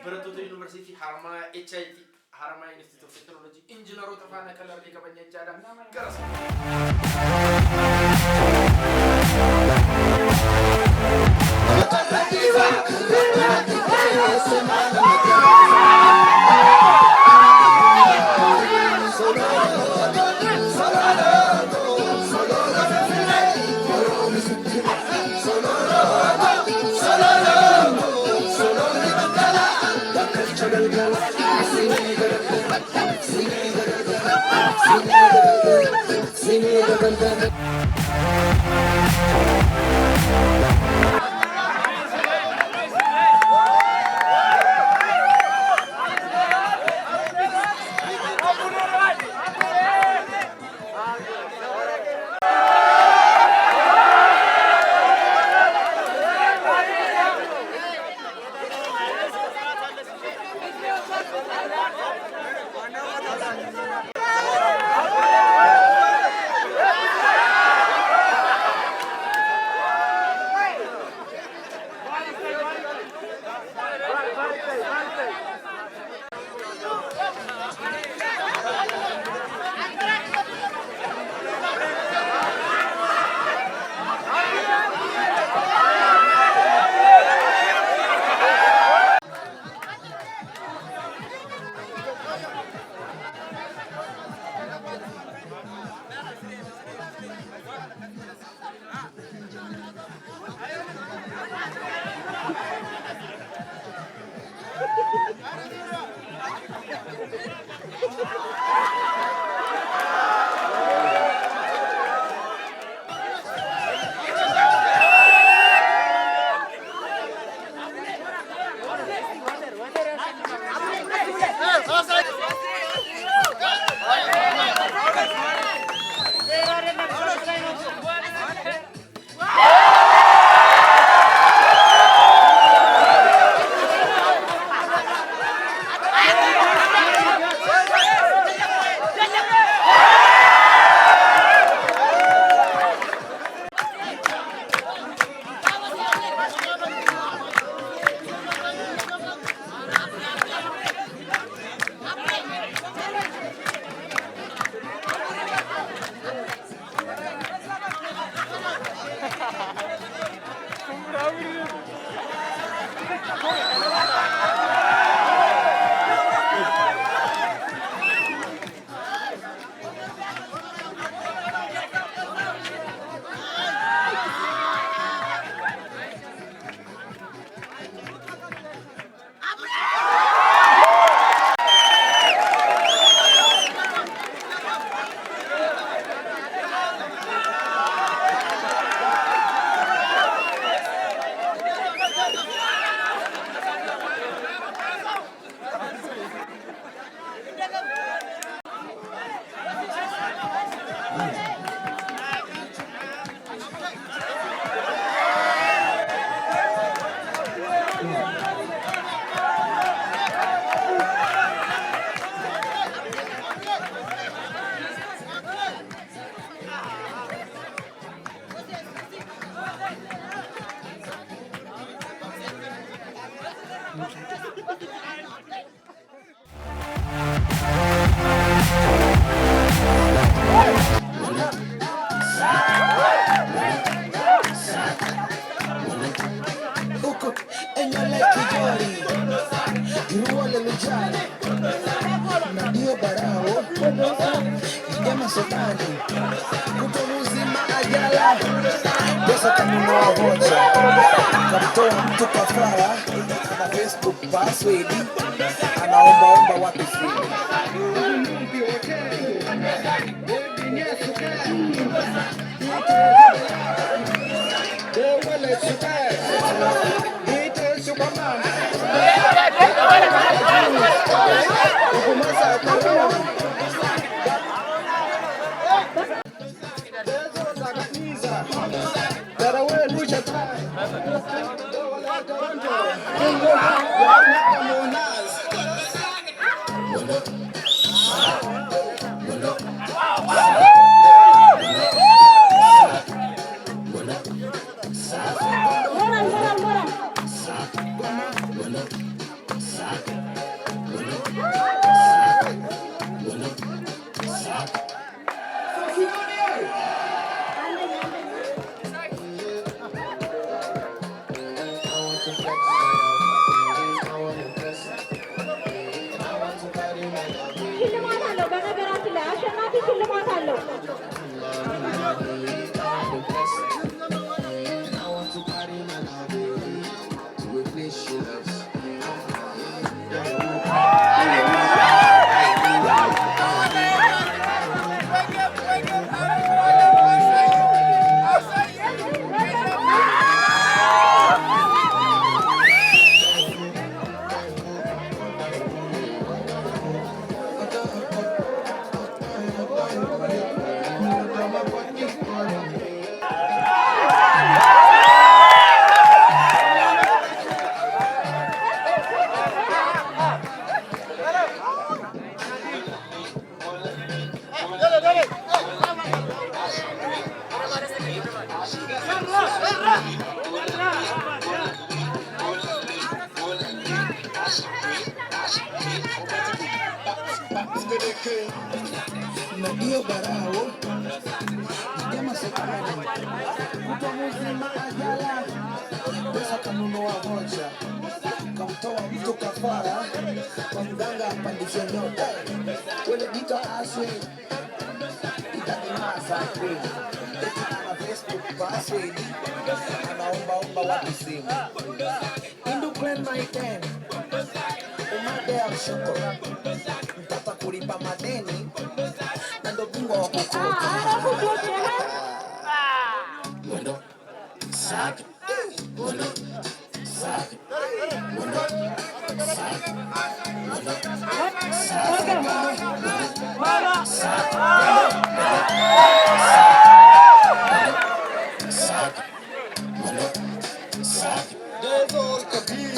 barattoota yuunivarsiitii Haramayaa HIT Haramayaa Institute of Technology injiinaroota faana kallarrii qaban jechaadha. ሽልማት አለው። Ndio barao jamaa sekana mtu mzima ajala pesa kanunua vocha kamtoa mtu kafara kwa mganga apandishe nyota wale dita aswe itanimasa kweli ana Facebook password anaomba watu simu Hindu clan my ten umade amshuko mtata kulipa madeni na ndo bingwa wa kukopa mwendo saki mwendo saki mwendo saki mwendo saki mara saki mwendo saki Devil Kabir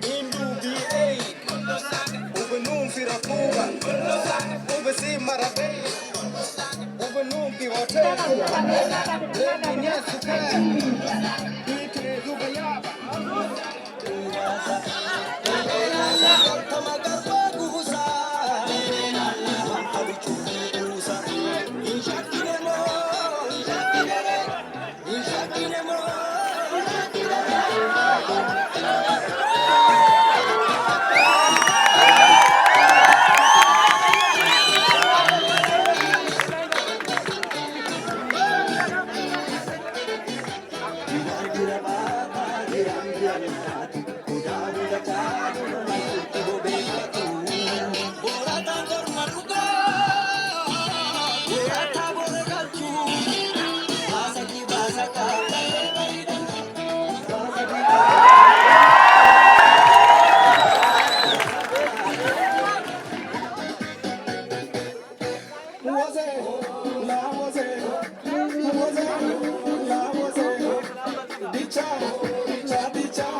Hindu B8 Ubenum Firakuba Ubesi Marabe Ubenum Kihotel Leminya Sukari Ite Zubayaba Tamagabagusa Abichukusa Inshakinemo Inshakinemo Dicha,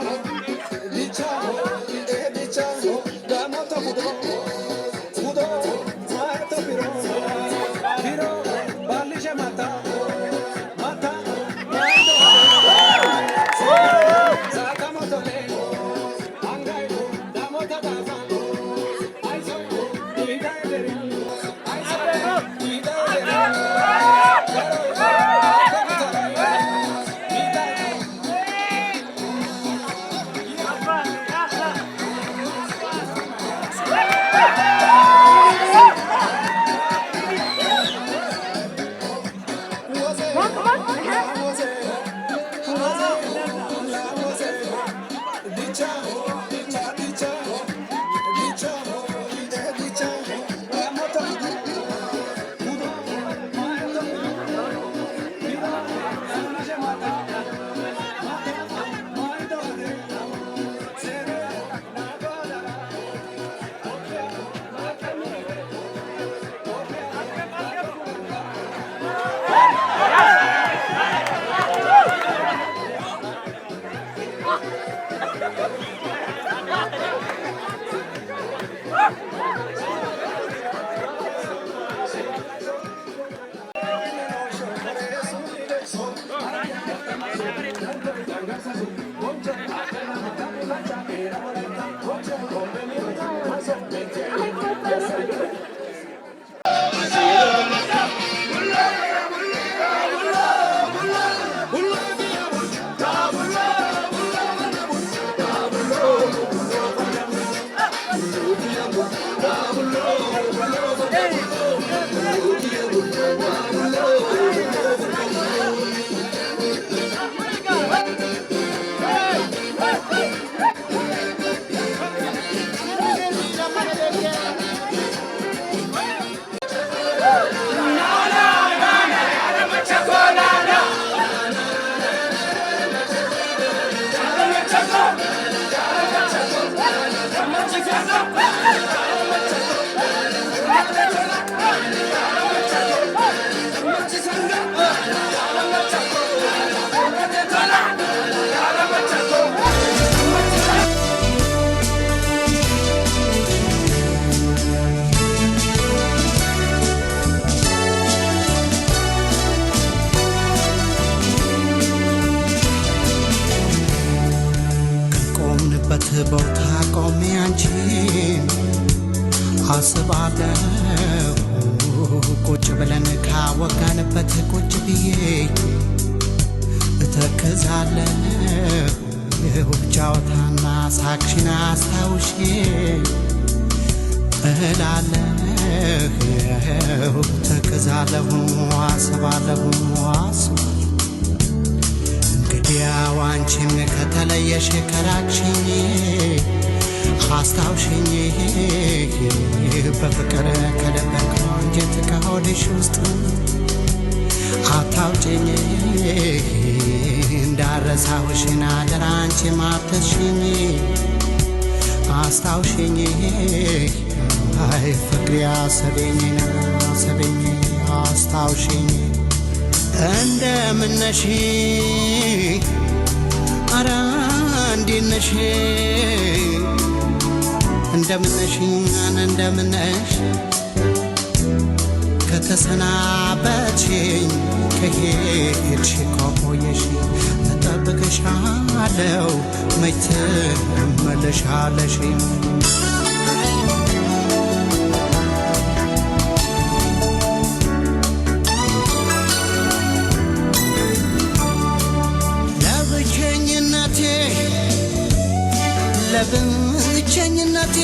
ቦታ ቆሜ አንቺን አስባለሁ ቁጭ ብለን ካወጋንበት ቁጭ ብዬ እተክዛለሁ ጫወታና ሳቅሽን አስታውሼ እላለሁ ተክዛለሁ አስባለሁ እንግዲያው አንቺም ከተለየሽ ከራቅሽኝ አስታውሽኝ በፍቅር ከደበቀው አንጀት ከሆድሽ ውስጥ አታውጭኝ እንዳረሳሁሽን አደራ አንቺም አትርሽኝ አስታውሽኝ አይ ፍቅሬ አሰበኝ አስታውሽኝ እንደምን ነሽ ኧረ እንዴት ነሽ እንደምን ነሽ ከተሰናበትሽኝ ከሄድሽ ከቆየሽ እጠብቅሻለሁ መች ትመለሻለሽ ለብቸኝነቴ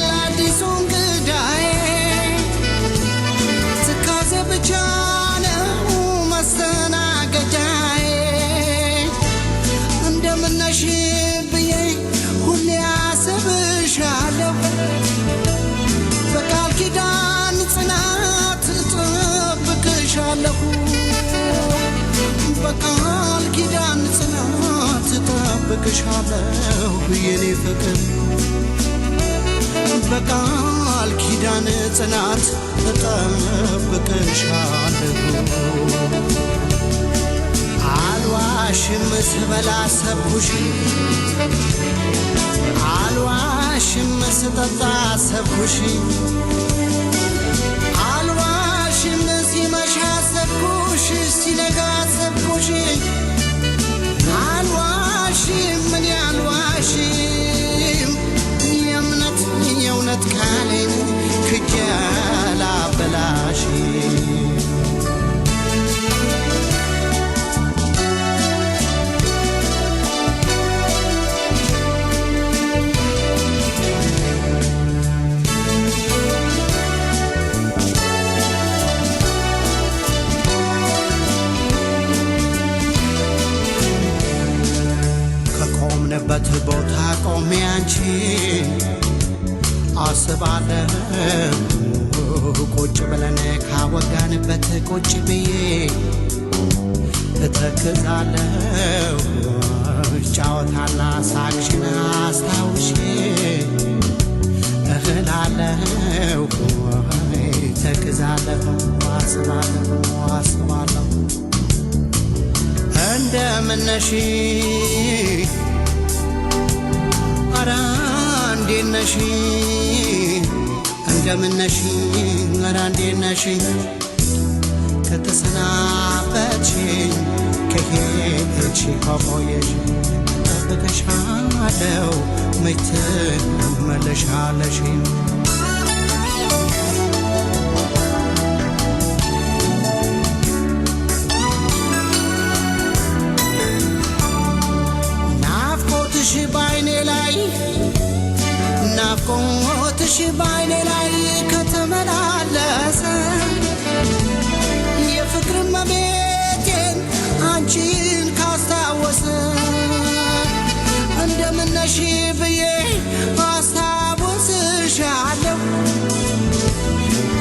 ለአዲሱ እንግዳዬ ትካዜ ብቻ ነው መስተናገጃዬ እንደምን ነሽ ብዬ ሁሌ አስብሻለሁ በቃል ኪዳን ጽናት እጠብቅሻለሁ በቃል ኪዳን ጽናት እጠብቅሻለሁ የኔ ፍቅር በቃል ኪዳን ጽናት እጠብቅሻለሁ አልዋሽም ስበላ ሰብኩሽ አልዋሽም ስጠጣ ሰብኩሽ አልዋሽም ሲመሻ ሰብኩሽ ሲነጋ ሰብኩሽ አልዋሽም ምን አልዋሽም የእውነት ካሌን ክጀላ በላሽ ከቆምንበት ቦታ ቆሜ አንቺን አስባለሁ ቁጭ ብለን ካወጋንበት ቁጭ ብዬ እተክዛለሁ ጫወታና ሳቅሽን አስታውሼ እላለሁ ተክዛለሁ አስባለሁ እንደምን ነሽ ኧረ እንዴት ነሽ እንደምን ነሽ ኧረ እንዴት ነሽ ከተሰናበትሽኝ ከሄድሽ ከቆየሽ እጠብቅሻለሁ መች ትመለሻለሽ ናፍቆትሽ ባይኔ ላይ ከተመላለሰ የፍቅር መቤቴን አንቺን ካስታወሰ እንደምን ነሽ ብዬ አስታውስሻለሁ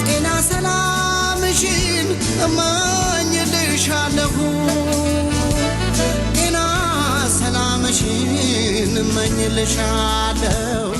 ጤና ሰላምሽን እመኝልሻለሁ ጤና ሰላምሽን እመኝልሻለሁ